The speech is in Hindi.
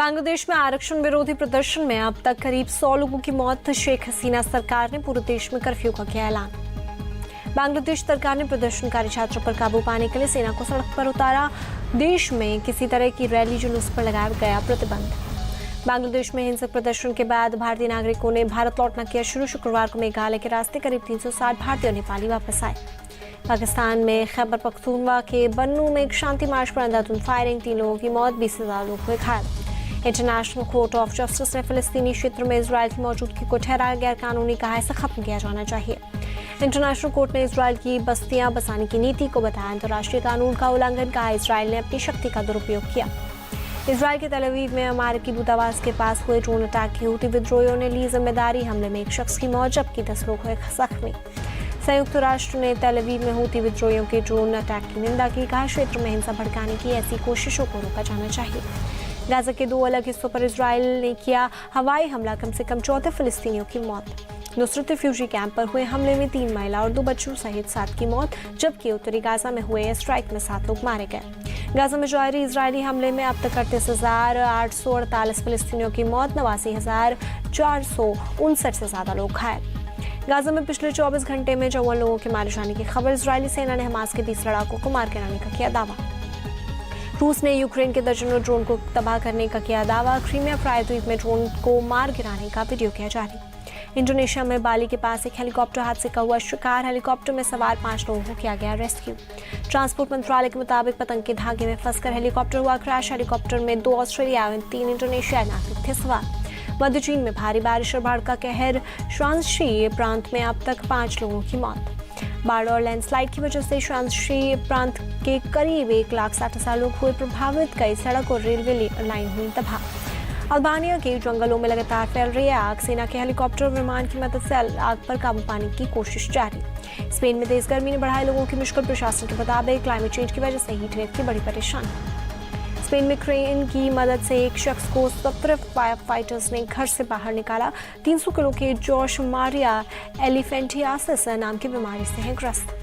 बांग्लादेश में आरक्षण विरोधी प्रदर्शन में अब तक करीब 100 लोगों की मौत। शेख हसीना सरकार ने पूरे देश में कर्फ्यू का किया ऐलान। बांग्लादेश सरकार ने प्रदर्शनकारी छात्रों पर काबू पाने के लिए सेना को सड़क पर उतारा। देश में किसी तरह की रैली जुलूस पर लगाया गया प्रतिबंध। बांग्लादेश में हिंसक प्रदर्शन के बाद भारतीय नागरिकों ने भारत लौटना किया शुरू। शुक्रवार को मेघालय के रास्ते करीब 360 भारतीय और नेपाली वापस आए। पाकिस्तान में खैबर पख्तूनख्वा के बन्नू में एक शांति मार्च पर अंधाधुंध फायरिंग, 3 लोगों की मौत, 20,000 लोग हुए घायल। इंटरनेशनल कोर्ट ऑफ जस्टिस ने फिलिस्तीनी क्षेत्र में इजराइल की मौजूदगी को ठहराया गैर कानूनी, कहा इसे खत्म किया जाना चाहिए। इंटरनेशनल कोर्ट ने इजराइल की बस्तियां बसाने की नीति को बताया अंतर्राष्ट्रीय कानून का उल्लंघन, कहा इजराइल ने अपनी शक्ति का दुरुपयोग किया। इजराइल के तेल अवीव में अमेरिकी दूतावास के पास हुए ड्रोन अटैक की हूती विद्रोहियों ने ली जिम्मेदारी। हमले में एक शख्स की मौत जबकि 10 लोग हुए जख्मी। संयुक्त राष्ट्र ने तेल अवीव में हूती विद्रोहियों के ड्रोन अटैक की निंदा की, कहा क्षेत्र में हिंसा भड़काने की ऐसी कोशिशों को रोका जाना चाहिए। गाजा के 2 अलग हिस्सों पर इजराइल ने किया हवाई हमला, कम से कम 14 फिलिस्तीनियों की मौत। नुसरत रिफ्यूजी कैंप पर हुए हमले में 3 महिला और 2 बच्चों सहित 7 की मौत, जबकि उत्तरी गाजा में हुए एयर स्ट्राइक में 7 लोग मारे गए। गाजा में जारी इजरायली हमले में अब तक 38,848 फिलिस्तीनियों की मौत, 89,459 से ज्यादा लोग घायल। गाजा में पिछले 24 घंटे में 54 लोगों के मारे जाने की खबर। इजरायली सेना ने हमास के 20 लड़ाकों को मार गिराने का किया दावा। रूस ने यूक्रेन के दर्जनों ड्रोन को तबाह करने का किया दावा। क्रीमिया प्रायद्वीप में ड्रोन को मार गिराने का वीडियो किया जारी। इंडोनेशिया में बाली के पास एक हेलीकॉप्टर हादसे का हुआ शिकार। हेलीकॉप्टर में सवार 5 लोगों को किया गया रेस्क्यू। ट्रांसपोर्ट मंत्रालय के मुताबिक पतंग के धागे में फंसकर हेलीकॉप्टर हुआ क्रैश। हेलीकॉप्टर में 2 ऑस्ट्रेलिया और 3 इंडोनेशियाई नागरिक थे सवार। मध्य चीन में भारी बारिश और बाढ़ का कहर। शांशी प्रांत में अब तक 5 लोगों की मौत। बाढ़ और लैंडस्लाइड की वजह से शांशी प्रांत के करीब 1,60,000 लोग हुए प्रभावित। कई सड़क और रेलवे लाइन हुई तबाह। अल्बानिया के जंगलों में लगातार फैल रही है आग। सेना के हेलीकॉप्टर और विमान की मदद से आग पर काबू पाने की कोशिश जारी। स्पेन में तेज गर्मी ने बढ़ाई लोगों की मुश्किल। प्रशासन के मुताबिक क्लाइमेट चेंज की वजह से हीट वेव की बड़ी परेशानी। स्पेन में क्रेन की मदद से एक शख्स को 17 फायर फाइटर्स ने घर से बाहर निकाला। 300 किलो के जोश मारिया एलिफेंटियासिस नाम की बीमारी से है ग्रस्त।